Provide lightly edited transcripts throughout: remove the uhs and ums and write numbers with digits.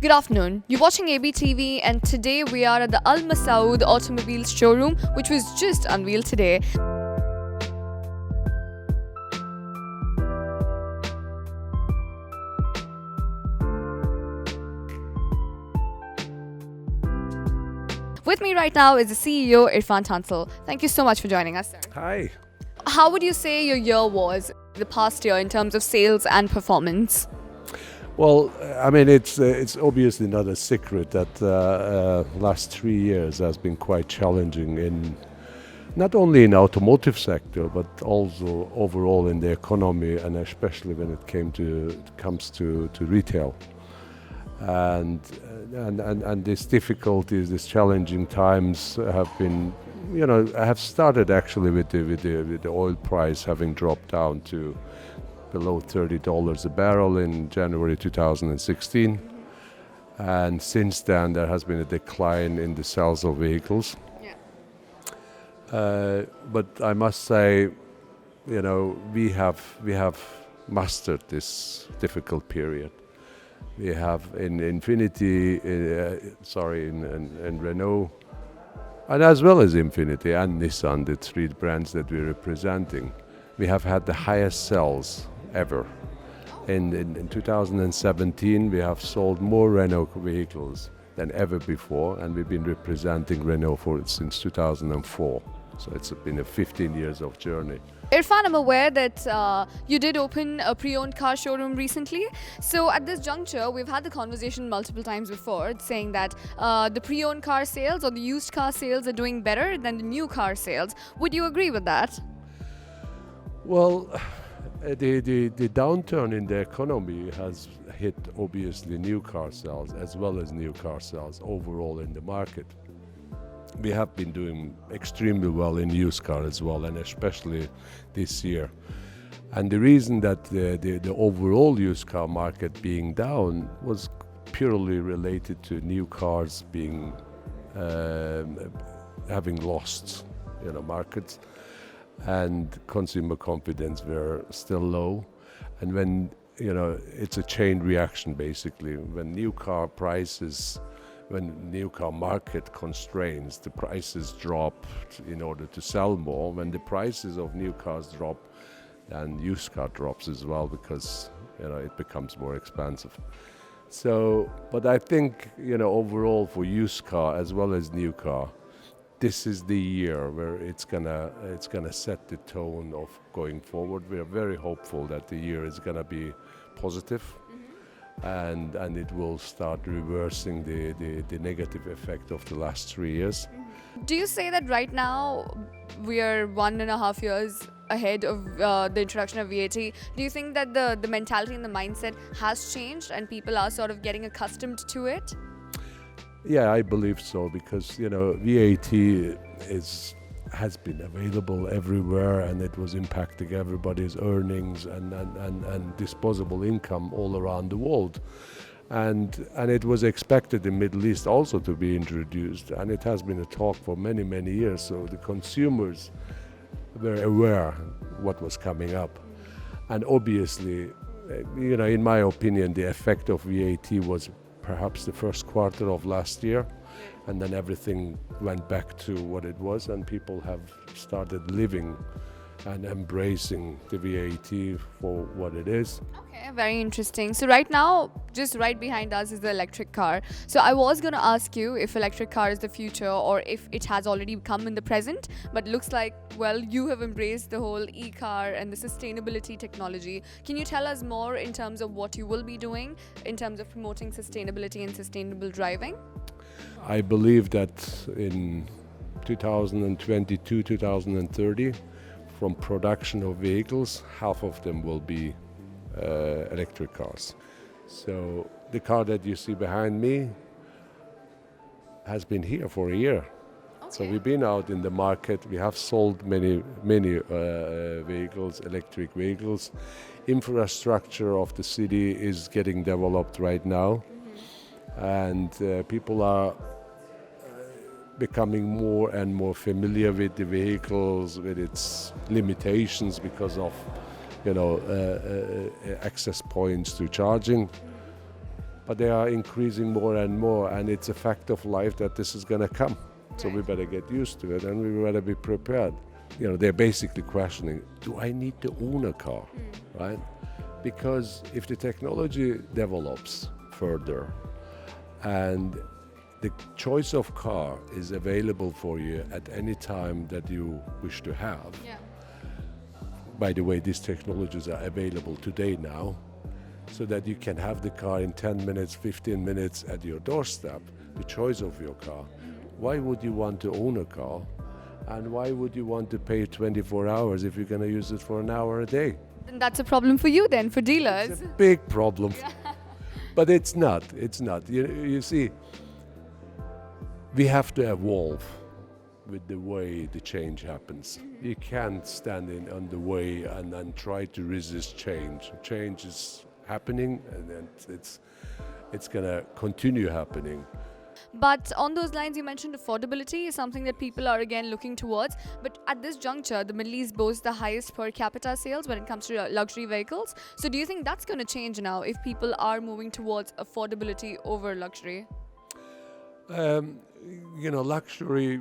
Good afternoon. You're watching ABTV, and today we are at the Masaood Automobiles showroom, which was just unveiled today. With me right now is the CEO, Irfan Tansal. Thank you so much for joining us, sir. Hi. How would you say your year was, the past year, in terms of sales and performance? Well, I mean, it's obviously not a secret that last 3 years has been quite challenging in not only in automotive sector but also overall in the economy, and especially when it comes to retail. And these difficulties, these challenging times have been, have started actually with the oil price having dropped down to below $30 a barrel in January 2016. And since then, there has been a decline in the sales of vehicles. Yeah. But I must say, we have mastered this difficult period. We have in Renault, and as well as Infiniti and Nissan, the three brands that we're representing, we have had the highest sales ever. In 2017, we have sold more Renault vehicles than ever before, and we've been representing Renault since 2004. So it's been a 15 years of journey. Irfan, I'm aware that you did open a pre-owned car showroom recently. So at this juncture, we've had the conversation multiple times before, saying that the pre-owned car sales or the used car sales are doing better than the new car sales. Would you agree with that? Well, the downturn in the economy has hit obviously new car sales as well as new car sales overall in the market. We have been doing extremely well in used car as well, and especially this year. And the reason that the overall used car market being down was purely related to new cars being having lost, markets, and consumer confidence were still low. And when it's a chain reaction basically. When new car market constraints, the prices drop in order to sell more. When the prices of new cars drop, then used car drops as well, because it becomes more expensive. So, but I think overall for used car as well as new car, this is the year where it's gonna set the tone of going forward. We are very hopeful that the year is gonna be positive. And it will start reversing the negative effect of the last 3 years. Do you say that right now we are 1.5 years ahead of the introduction of VAT? Do you think that the mentality and the mindset has changed and people are sort of getting accustomed to it? Yeah, I believe so, because VAT has been available everywhere, and it was impacting everybody's earnings and disposable income all around the world. And it was expected in Middle East also to be introduced, and it has been a talk for many, many years. So the consumers were aware what was coming up. And obviously, in my opinion, the effect of VAT was perhaps the first quarter of last year. And then everything went back to what it was, and people have started living and embracing the VAT for what it is. Okay, very interesting. So right now, just right behind us is the electric car. So I was going to ask you if electric car is the future or if it has already come in the present, but looks like, well, you have embraced the whole e-car and the sustainability technology. Can you tell us more in terms of what you will be doing in terms of promoting sustainability and sustainable driving? I believe that in 2022, 2030, from production of vehicles, half of them will be electric cars. So the car that you see behind me has been here for a year. Okay. So we've been out in the market. We have sold many vehicles, electric vehicles. Infrastructure of the city is getting developed right now. And people are becoming more and more familiar with the vehicles, with its limitations because of access points to charging. but they are increasing more and more, and it's a fact of life that this is going to come. So we Right. better get used to it, and we better be prepared. You know, they're basically questioning, do I need to own a car, right? Because if the technology develops further and the choice of car is available for you at any time that you wish to have. Yeah. By the way, these technologies are available today now, so that you can have the car in 10 minutes, 15 minutes at your doorstep, the choice of your car. Why would you want to own a car? And why would you want to pay 24 hours if you're going to use it for an hour a day? Then that's a problem for you then, for dealers. It's a big problem. But it's not. It's not. You see, we have to evolve with the way the change happens. You can't stand on the way and try to resist change. Change is happening, and then it's going to continue happening. But on those lines, you mentioned affordability is something that people are again looking towards. But at this juncture, the Middle East boasts the highest per capita sales when it comes to luxury vehicles. So do you think that's going to change now if people are moving towards affordability over luxury? Luxury,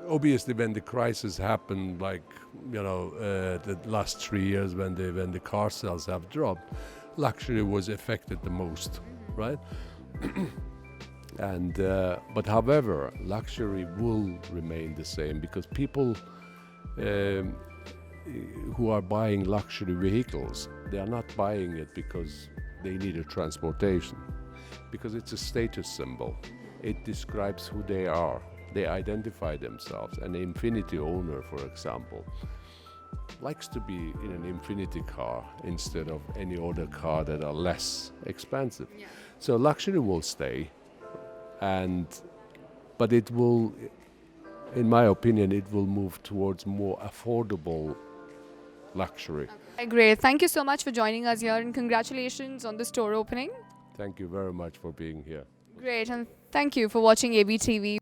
obviously when the crisis happened, like, the last 3 years when the car sales have dropped, luxury was affected the most, right? And but however, luxury will remain the same, because people who are buying luxury vehicles, they are not buying it because they need a transportation, because it's a status symbol. It describes who they are. They identify themselves. An Infiniti owner, for example, likes to be in an Infiniti car instead of any other car that are less expensive. Yeah. So luxury will stay. But it will, in my opinion, it will move towards more affordable luxury. Okay, great. Thank you so much for joining us here, and congratulations on the store opening. Thank you very much for being here. Great, and thank you for watching ABTV.